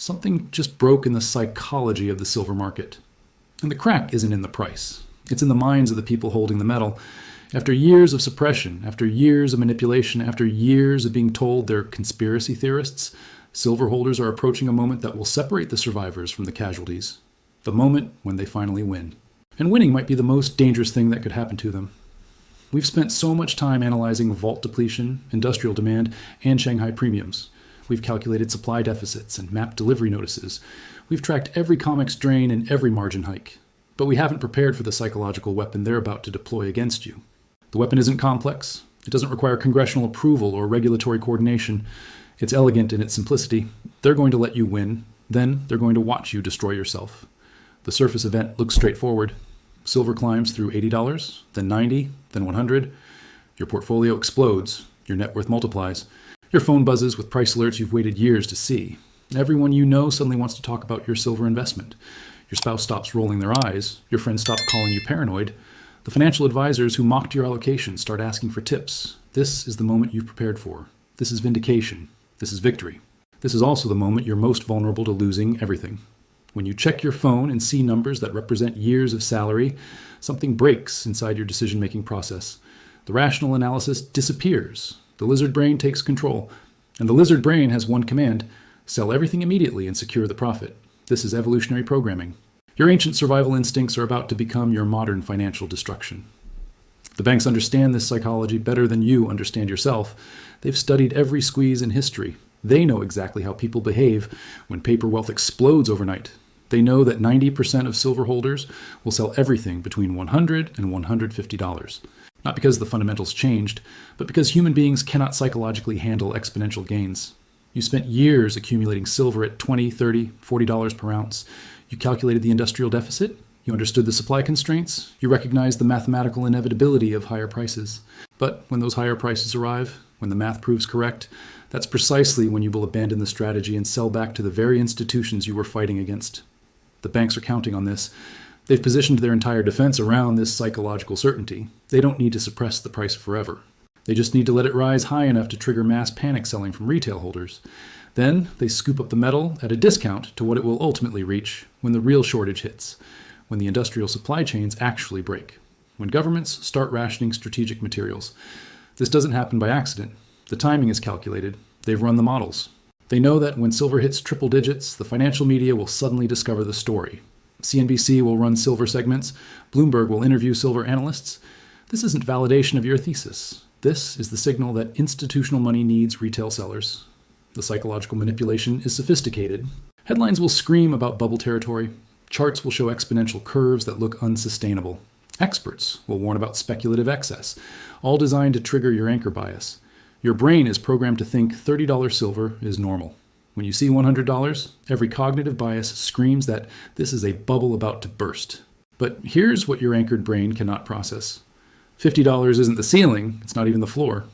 Something just broke in the psychology of the silver market. And the crack isn't in the price. It's in the minds of the people holding the metal. After years of suppression, after years of manipulation, after years of being told they're conspiracy theorists, silver holders are approaching a moment that will separate the survivors from the casualties. The moment when they finally win. And winning might be the most dangerous thing that could happen to them. We've spent so much time analyzing vault depletion, industrial demand, and Shanghai premiums. We've calculated supply deficits and mapped delivery notices. We've tracked every COMEX drain and every margin hike. But we haven't prepared for the psychological weapon they're about to deploy against you. The weapon isn't complex. It doesn't require congressional approval or regulatory coordination. It's elegant in its simplicity. They're going to let you win. Then they're going to watch you destroy yourself. The surface event looks straightforward. Silver climbs through $80, then $90, then $100. Your portfolio explodes. Your net worth multiplies. Your phone buzzes with price alerts you've waited years to see. Everyone you know suddenly wants to talk about your silver investment. Your spouse stops rolling their eyes. Your friends stop calling you paranoid. The financial advisors who mocked your allocation start asking for tips. This is the moment you've prepared for. This is vindication. This is victory. This is also the moment you're most vulnerable to losing everything. When you check your phone and see numbers that represent years of salary, something breaks inside your decision-making process. The rational analysis disappears. The lizard brain takes control. And the lizard brain has one command: sell everything immediately and secure the profit. This is evolutionary programming. Your ancient survival instincts are about to become your modern financial destruction. The banks understand this psychology better than you understand yourself. They've studied every squeeze in history. They know exactly how people behave when paper wealth explodes overnight. They know that 90% of silver holders will sell everything between $100 and $150. Not because the fundamentals changed, but because human beings cannot psychologically handle exponential gains. You spent years accumulating silver at $20, $30, $40 per ounce. You calculated the industrial deficit. You understood the supply constraints. You recognized the mathematical inevitability of higher prices. But when those higher prices arrive, when the math proves correct, that's precisely when you will abandon the strategy and sell back to the very institutions you were fighting against. The banks are counting on this. They've positioned their entire defense around this psychological certainty. They don't need to suppress the price forever. They just need to let it rise high enough to trigger mass panic selling from retail holders. Then they scoop up the metal at a discount to what it will ultimately reach when the real shortage hits, when the industrial supply chains actually break, when governments start rationing strategic materials. This doesn't happen by accident. The timing is calculated. They've run the models. They know that when silver hits triple digits, the financial media will suddenly discover the story. CNBC will run silver segments. Bloomberg will interview silver analysts. This isn't validation of your thesis. This is the signal that institutional money needs retail sellers. The psychological manipulation is sophisticated. Headlines will scream about bubble territory. Charts will show exponential curves that look unsustainable. Experts will warn about speculative excess, all designed to trigger your anchor bias. Your brain is programmed to think $30 silver is normal. When you see $100, every cognitive bias screams that this is a bubble about to burst. But here's what your anchored brain cannot process. $50 isn't the ceiling, it's not even the floor.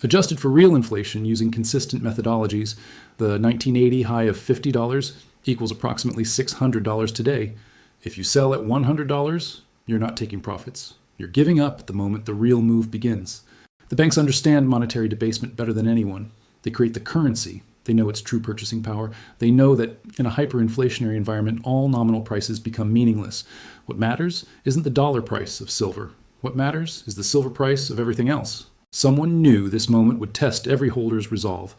Adjusted for real inflation using consistent methodologies, the 1980 high of $50 equals approximately $600 today. If you sell at $100, you're not taking profits. You're giving up the moment the real move begins. The banks understand monetary debasement better than anyone. They create the currency. They know its true purchasing power. They know that in a hyperinflationary environment, all nominal prices become meaningless. What matters isn't the dollar price of silver. What matters is the silver price of everything else. Someone knew this moment would test every holder's resolve.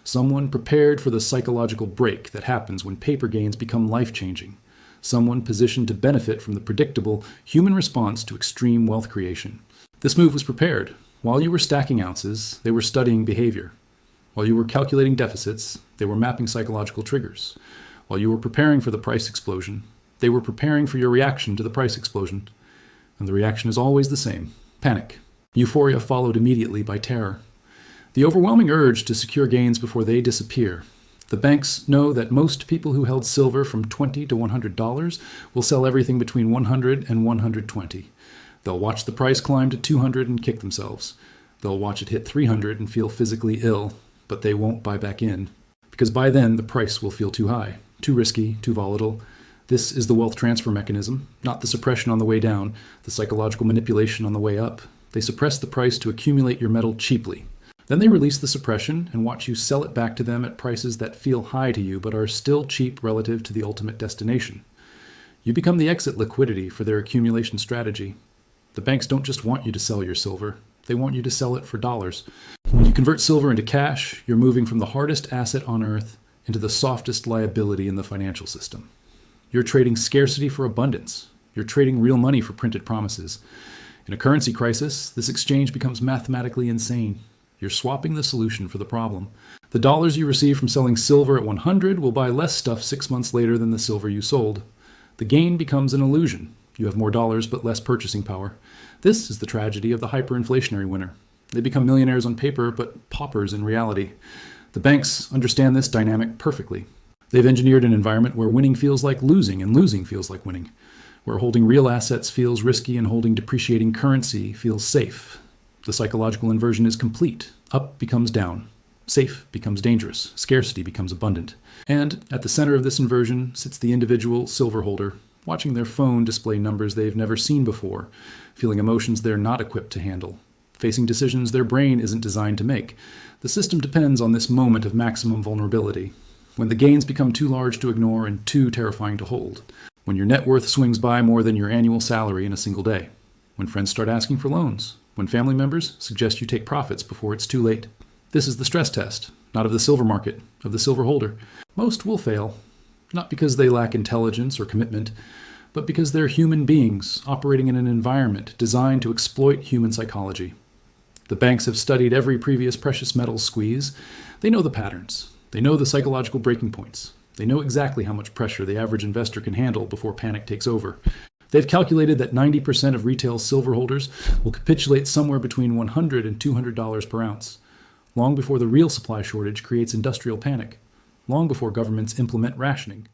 Someone prepared for the psychological break that happens when paper gains become life-changing. Someone positioned to benefit from the predictable human response to extreme wealth creation. This move was prepared. While you were stacking ounces, they were studying behavior. While you were calculating deficits, they were mapping psychological triggers. While you were preparing for the price explosion, they were preparing for your reaction to the price explosion. And the reaction is always the same: panic. Euphoria followed immediately by terror. The overwhelming urge to secure gains before they disappear. The banks know that most people who held silver from $20 to $100 will sell everything between $100 and $120. They'll watch the price climb to $200 and kick themselves. They'll watch it hit $300 and feel physically ill, but they won't buy back in. Because by then, the price will feel too high, too risky, too volatile. This is the wealth transfer mechanism, not the suppression on the way down, the psychological manipulation on the way up. They suppress the price to accumulate your metal cheaply. Then they release the suppression and watch you sell it back to them at prices that feel high to you but are still cheap relative to the ultimate destination. You become the exit liquidity for their accumulation strategy. The banks don't just want you to sell your silver, they want you to sell it for dollars. When you convert silver into cash, you're moving from the hardest asset on earth into the softest liability in the financial system. You're trading scarcity for abundance. You're trading real money for printed promises. In a currency crisis, this exchange becomes mathematically insane. You're swapping the solution for the problem. The dollars you receive from selling silver at 100 will buy less stuff 6 months later than the silver you sold. The gain becomes an illusion. You have more dollars but less purchasing power. This is the tragedy of the hyperinflationary winner. They become millionaires on paper but paupers in reality. The banks understand this dynamic perfectly. They've engineered an environment where winning feels like losing and losing feels like winning, where holding real assets feels risky and holding depreciating currency feels safe. The psychological inversion is complete. Up becomes down. Safe becomes dangerous. Scarcity becomes abundant. And at the center of this inversion sits the individual silver holder, watching their phone display numbers they've never seen before, feeling emotions they're not equipped to handle, facing decisions their brain isn't designed to make. The system depends on this moment of maximum vulnerability, when the gains become too large to ignore and too terrifying to hold, when your net worth swings by more than your annual salary in a single day, when friends start asking for loans, when family members suggest you take profits before it's too late. This is the stress test, not of the silver market, of the silver holder. Most will fail, not because they lack intelligence or commitment, but because they're human beings operating in an environment designed to exploit human psychology. The banks have studied every previous precious metals squeeze. They know the patterns. They know the psychological breaking points. They know exactly how much pressure the average investor can handle before panic takes over. They've calculated that 90% of retail silver holders will capitulate somewhere between $100 and $200 per ounce, long before the real supply shortage creates industrial panic, long before governments implement rationing,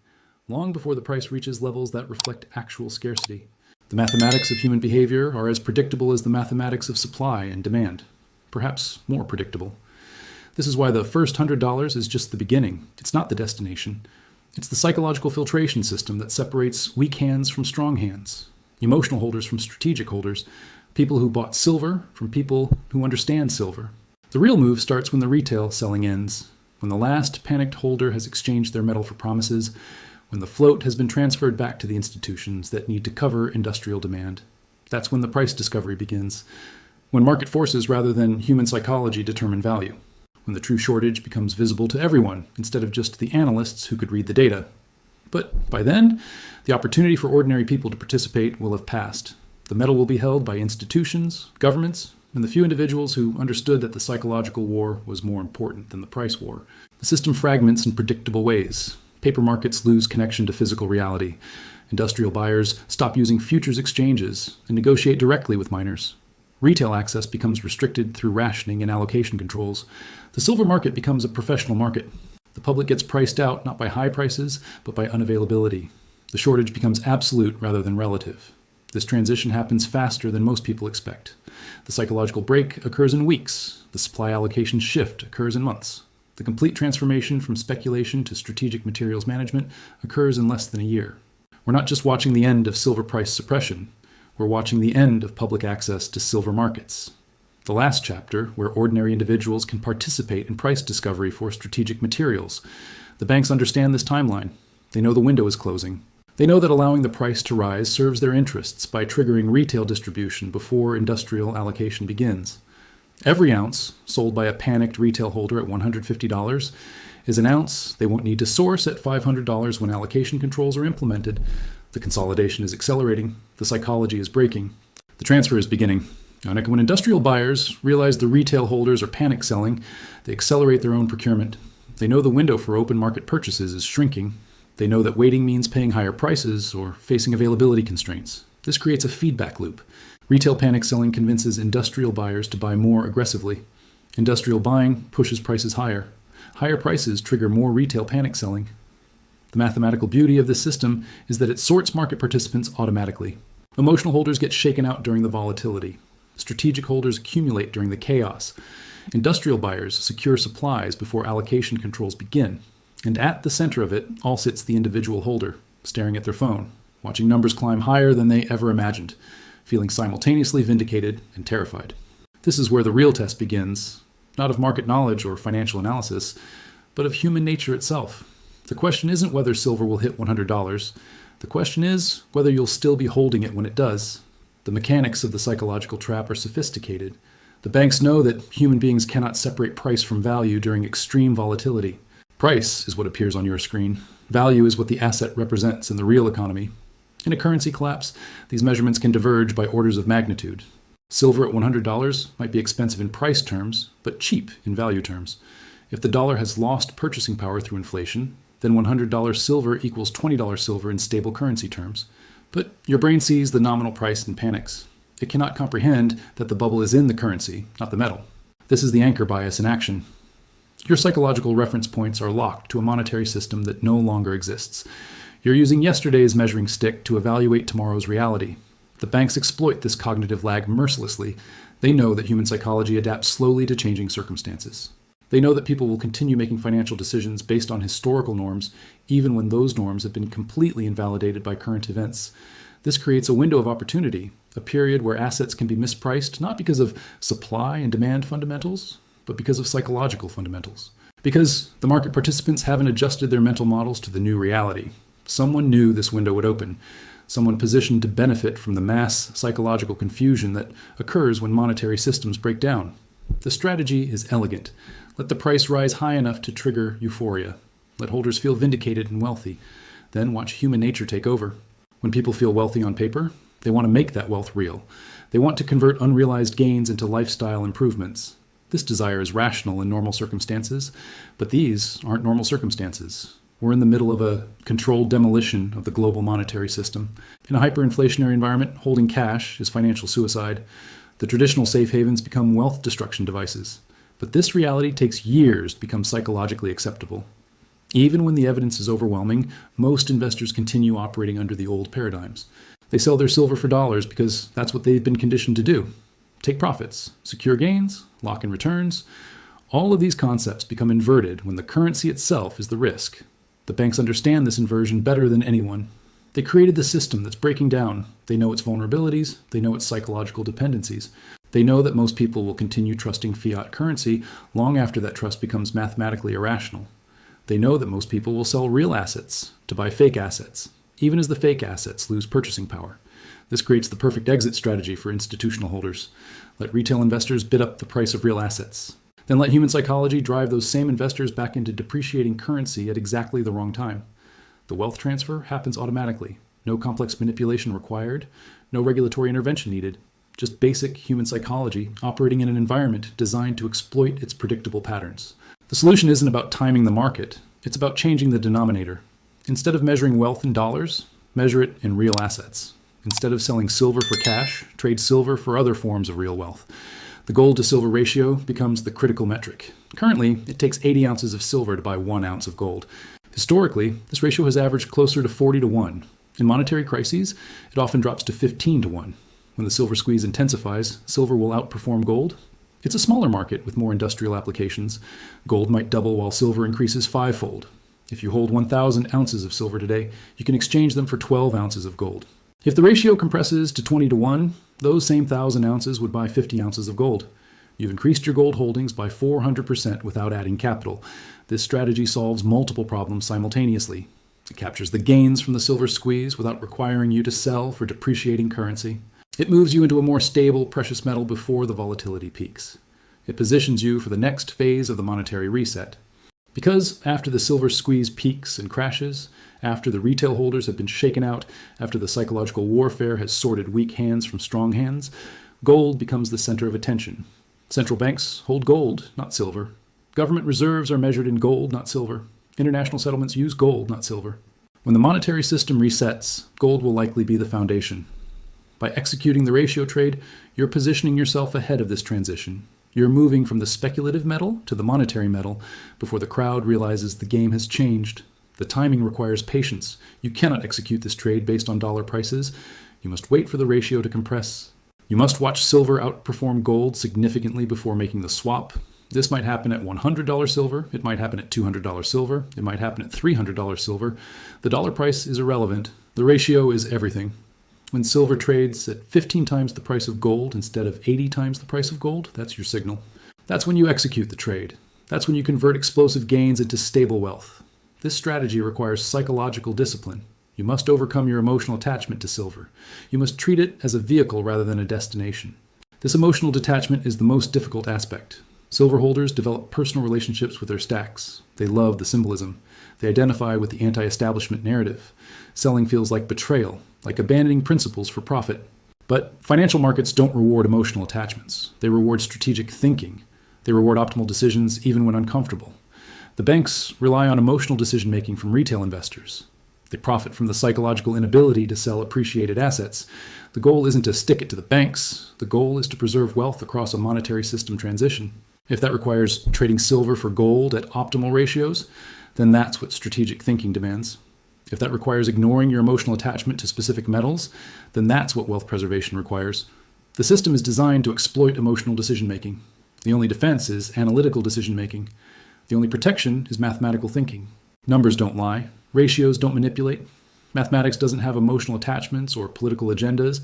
long before the price reaches levels that reflect actual scarcity. The mathematics of human behavior are as predictable as the mathematics of supply and demand, perhaps more predictable. This is why the first $100 is just the beginning. It's not the destination. It's the psychological filtration system that separates weak hands from strong hands, emotional holders from strategic holders, people who bought silver from people who understand silver. The real move starts when the retail selling ends, when the last panicked holder has exchanged their metal for promises, when the float has been transferred back to the institutions that need to cover industrial demand. That's when the price discovery begins, when market forces rather than human psychology determine value, when the true shortage becomes visible to everyone instead of just the analysts who could read the data. But by then, the opportunity for ordinary people to participate will have passed. The metal will be held by institutions, governments, and the few individuals who understood that the psychological war was more important than the price war. The system fragments in predictable ways. Paper markets lose connection to physical reality. Industrial buyers stop using futures exchanges and negotiate directly with miners. Retail access becomes restricted through rationing and allocation controls. The silver market becomes a professional market. The public gets priced out not by high prices, but by unavailability. The shortage becomes absolute rather than relative. This transition happens faster than most people expect. The psychological break occurs in weeks. The supply allocation shift occurs in months. The complete transformation from speculation to strategic materials management occurs in less than a year. We're not just watching the end of silver price suppression. We're watching the end of public access to silver markets. The last chapter, where ordinary individuals can participate in price discovery for strategic materials. The banks understand this timeline. They know the window is closing. They know that allowing the price to rise serves their interests by triggering retail distribution before industrial allocation begins. Every ounce sold by a panicked retail holder at $150 is an ounce they won't need to source at $500 when allocation controls are implemented. The consolidation is accelerating. The psychology is breaking. The transfer is beginning. When industrial buyers realize the retail holders are panic selling, they accelerate their own procurement. They know the window for open market purchases is shrinking. They know that waiting means paying higher prices or facing availability constraints. This creates a feedback loop. Retail panic selling convinces industrial buyers to buy more aggressively. Industrial buying pushes prices higher. Higher prices trigger more retail panic selling. The mathematical beauty of this system is that it sorts market participants automatically. Emotional holders get shaken out during the volatility. Strategic holders accumulate during the chaos. Industrial buyers secure supplies before allocation controls begin. And at the center of it all sits the individual holder, staring at their phone, watching numbers climb higher than they ever imagined, feeling simultaneously vindicated and terrified. This is where the real test begins. not of market knowledge or financial analysis, but of human nature itself. The question isn't whether silver will hit $100. The question is whether you'll still be holding it when it does. The mechanics of the psychological trap are sophisticated. The banks know that human beings cannot separate price from value during extreme volatility. Price is what appears on your screen. Value is what the asset represents in the real economy. In a currency collapse, these measurements can diverge by orders of magnitude. Silver at $100 might be expensive in price terms, but cheap in value terms. If the dollar has lost purchasing power through inflation, then $100 silver equals $20 silver in stable currency terms. But your brain sees the nominal price and panics. It cannot comprehend that the bubble is in the currency, not the metal. This is the anchor bias in action. Your psychological reference points are locked to a monetary system that no longer exists. You're using yesterday's measuring stick to evaluate tomorrow's reality. The banks exploit this cognitive lag mercilessly. They know that human psychology adapts slowly to changing circumstances. They know that people will continue making financial decisions based on historical norms, even when those norms have been completely invalidated by current events. This creates a window of opportunity, a period where assets can be mispriced not because of supply and demand fundamentals, but because of psychological fundamentals. Because the market participants haven't adjusted their mental models to the new reality. Someone knew this window would open. Someone positioned to benefit from the mass psychological confusion that occurs when monetary systems break down. The strategy is elegant. Let the price rise high enough to trigger euphoria. Let holders feel vindicated and wealthy. Then watch human nature take over. When people feel wealthy on paper, they want to make that wealth real. They want to convert unrealized gains into lifestyle improvements. This desire is rational in normal circumstances, but these aren't normal circumstances. We're in the middle of a controlled demolition of the global monetary system. In a hyperinflationary environment, holding cash is financial suicide. The traditional safe havens become wealth destruction devices. But this reality takes years to become psychologically acceptable. Even when the evidence is overwhelming, most investors continue operating under the old paradigms. They sell their silver for dollars because that's what they've been conditioned to do. Take profits, secure gains, lock in returns. All of these concepts become inverted when the currency itself is the risk. The banks understand this inversion better than anyone. They created the system that's breaking down. They know its vulnerabilities. They know its psychological dependencies. They know that most people will continue trusting fiat currency long after that trust becomes mathematically irrational. They know that most people will sell real assets to buy fake assets, even as the fake assets lose purchasing power. This creates the perfect exit strategy for institutional holders. Let retail investors bid up the price of real assets. Then let human psychology drive those same investors back into depreciating currency at exactly the wrong time. The wealth transfer happens automatically. No complex manipulation required. No regulatory intervention needed. Just basic human psychology operating in an environment designed to exploit its predictable patterns. The solution isn't about timing the market. It's about changing the denominator. Instead of measuring wealth in dollars, measure it in real assets. Instead of selling silver for cash, trade silver for other forms of real wealth. The gold to silver ratio becomes the critical metric. Currently, it takes 80 ounces of silver to buy 1 ounce of gold. Historically, this ratio has averaged closer to 40 to 1. In monetary crises, it often drops to 15 to 1. When the silver squeeze intensifies, silver will outperform gold. It's a smaller market with more industrial applications. Gold might double while silver increases 5-fold. If you hold 1,000 ounces of silver today, you can exchange them for 12 ounces of gold. If the ratio compresses to 20 to 1, those same 1,000 ounces would buy 50 ounces of gold. You've increased your gold holdings by 400% without adding capital. This strategy solves multiple problems simultaneously. It captures the gains from the silver squeeze without requiring you to sell for depreciating currency. It moves you into a more stable precious metal before the volatility peaks. It positions you for the next phase of the monetary reset. Because after the silver squeeze peaks and crashes, after the retail holders have been shaken out, after the psychological warfare has sorted weak hands from strong hands, gold becomes the center of attention. Central banks hold gold, not silver. Government reserves are measured in gold, not silver. International settlements use gold, not silver. When the monetary system resets, gold will likely be the foundation. By executing the ratio trade, you're positioning yourself ahead of this transition. You're moving from the speculative metal to the monetary metal before the crowd realizes the game has changed. The timing requires patience. You cannot execute this trade based on dollar prices. You must wait for the ratio to compress. You must watch silver outperform gold significantly before making the swap. This might happen at $100 silver. It might happen at $200 silver. It might happen at $300 silver. The dollar price is irrelevant. The ratio is everything. When silver trades at 15 times the price of gold instead of 80 times the price of gold, that's your signal. That's when you execute the trade. That's when you convert explosive gains into stable wealth. This strategy requires psychological discipline. You must overcome your emotional attachment to silver. You must treat it as a vehicle rather than a destination. This emotional detachment is the most difficult aspect. Silver holders develop personal relationships with their stacks. They love the symbolism. They identify with the anti-establishment narrative. Selling feels like betrayal, like abandoning principles for profit. But financial markets don't reward emotional attachments. They reward strategic thinking. They reward optimal decisions even when uncomfortable. The banks rely on emotional decision-making from retail investors. They profit from the psychological inability to sell appreciated assets. The goal isn't to stick it to the banks. The goal is to preserve wealth across a monetary system transition. If that requires trading silver for gold at optimal ratios, then that's what strategic thinking demands. If that requires ignoring your emotional attachment to specific metals, then that's what wealth preservation requires. The system is designed to exploit emotional decision-making. The only defense is analytical decision-making. The only protection is mathematical thinking. Numbers don't lie. Ratios don't manipulate. Mathematics doesn't have emotional attachments or political agendas.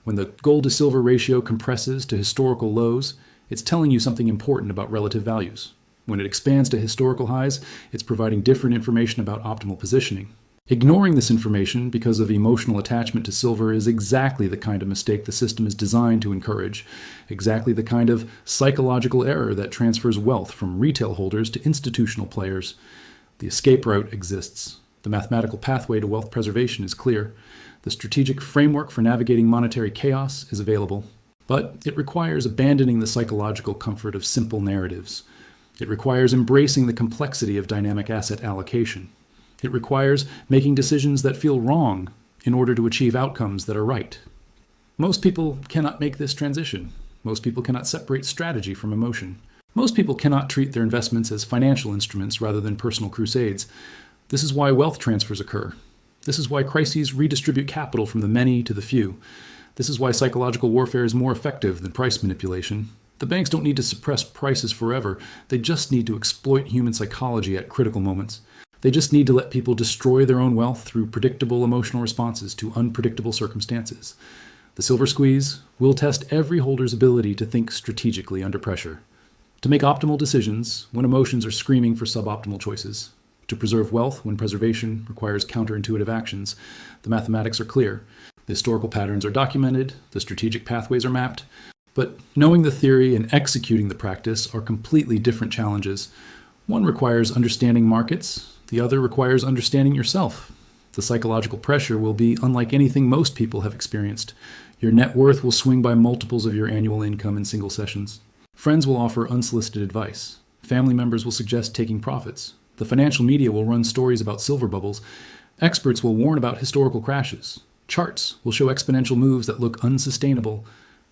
When the gold to silver ratio compresses to historical lows, it's telling you something important about relative values. When it expands to historical highs, it's providing different information about optimal positioning. Ignoring this information because of emotional attachment to silver is exactly the kind of mistake the system is designed to encourage, exactly the kind of psychological error that transfers wealth from retail holders to institutional players. The escape route exists. The mathematical pathway to wealth preservation is clear. The strategic framework for navigating monetary chaos is available. But it requires abandoning the psychological comfort of simple narratives. It requires embracing the complexity of dynamic asset allocation. It requires making decisions that feel wrong in order to achieve outcomes that are right. Most people cannot make this transition. Most people cannot separate strategy from emotion. Most people cannot treat their investments as financial instruments rather than personal crusades. This is why wealth transfers occur. This is why crises redistribute capital from the many to the few. This is why psychological warfare is more effective than price manipulation. The banks don't need to suppress prices forever. They just need to exploit human psychology at critical moments. They just need to let people destroy their own wealth through predictable emotional responses to unpredictable circumstances. The silver squeeze will test every holder's ability to think strategically under pressure, to make optimal decisions when emotions are screaming for suboptimal choices, to preserve wealth when preservation requires counterintuitive actions. The mathematics are clear. The historical patterns are documented. The strategic pathways are mapped. But knowing the theory and executing the practice are completely different challenges. One requires understanding markets. The other requires understanding yourself. The psychological pressure will be unlike anything most people have experienced. Your net worth will swing by multiples of your annual income in single sessions. Friends will offer unsolicited advice. Family members will suggest taking profits. The financial media will run stories about silver bubbles. Experts will warn about historical crashes. Charts will show exponential moves that look unsustainable.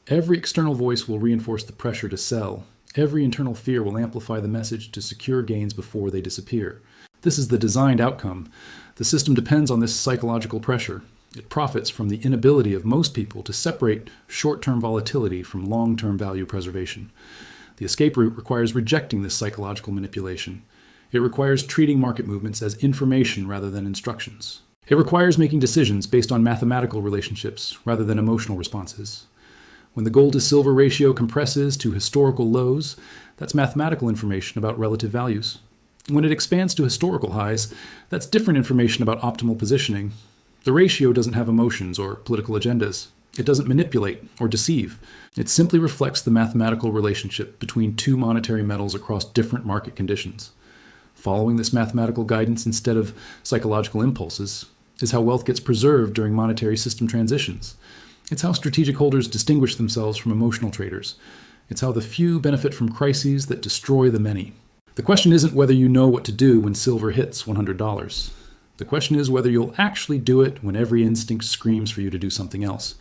Every external voice will reinforce the pressure to sell. Every internal fear will amplify the message to secure gains before they disappear. This is the designed outcome. The system depends on this psychological pressure. It profits from the inability of most people to separate short-term volatility from long-term value preservation. The escape route requires rejecting this psychological manipulation. It requires treating market movements as information rather than instructions. It requires making decisions based on mathematical relationships rather than emotional responses. When the gold to silver ratio compresses to historical lows, that's mathematical information about relative values. When it expands to historical highs, that's different information about optimal positioning. The ratio doesn't have emotions or political agendas. It doesn't manipulate or deceive. It simply reflects the mathematical relationship between two monetary metals across different market conditions. Following this mathematical guidance instead of psychological impulses is how wealth gets preserved during monetary system transitions. It's how strategic holders distinguish themselves from emotional traders. It's how the few benefit from crises that destroy the many. The question isn't whether you know what to do when silver hits $100. The question is whether you'll actually do it when every instinct screams for you to do something else.